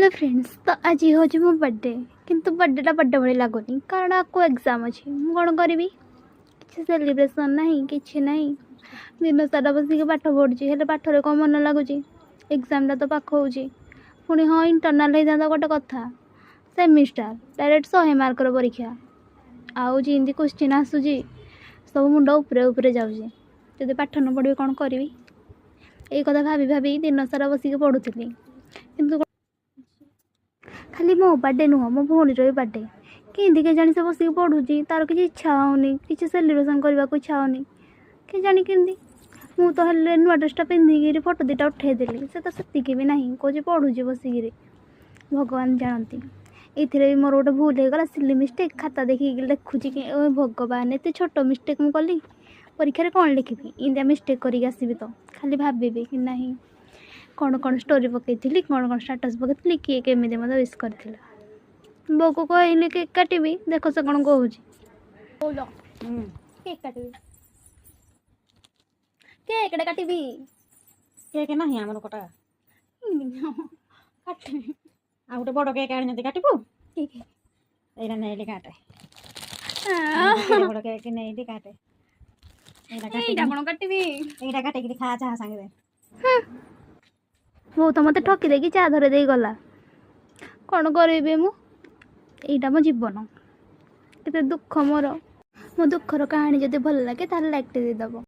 Hello friends, तो आज हूँ मो बर्थडे किंतु बर्थडेटा बर्थडे भाई लगुनि कारण आपको एग्जाम अच्छी कौन करी किसी सेलिब्रेशन नहीं कि नहीं दिन सारा बसिक पाठ पढ़ुची हेल्ले पाठर कौन मन लगुच एग्जामटा तो पाख हो पुणी हाँ इंटरनाल होता गोटे कथा सेमिस्टार डायरेक्ट 100 मार्कर परीक्षा आउ जी क्वेश्चन आसूची सब मुंड उपरे उपरे जाऊँगी जब पाठ न पढ़ी कौन करी यही कथा भाभी भाभी दिन सारा बसिक पढ़ुली किंतु खाली मो बर्थडे नुह मो भौणीर भी बर्थडे कि जानी से बसिक पढ़ुची तार किसी इच्छा होनी किसी सेलिब्रेशन करने को इच्छा होनी कि जानी केमती मु तो हेल्ले नुआ ड्रेसटा पिंधिकी फोटो दुटा उठेदेली से तो सेतिकी भी नहीं कौच पढ़ुची बसिक भगवान जानती ये मोर गोटे भूल हो गला सिली मिस्टेक खाता देखिए लिखुची कि भगवान एत छोट मिस्टेक मुझे कली परीक्षा कौन लिखी इंदिया मिस्टेक करके आसबि तो खाली भावी कि नहीं कौन कौन स्टोरी पकई कौन कौन स्टाटस पकई किए केमी मत विश कर बो को कहली केक काटि देख से कौन कहूँ केक काटि केकटा काटि केक नहीं आमर कटा काटि आ गोटे बड़ केक आनी काटबू एटा नहीं काटे बड़ केक नहीं काटे कौन काटि एटा काटिक खा चाह सांगे वो तो मत ठकी देकी चा धरे दे गला कौन करेबे मु एटा मो जीवन केते दुख मोर मो दुखर कहानी जदि भल लगे तार लाइक दे दबो।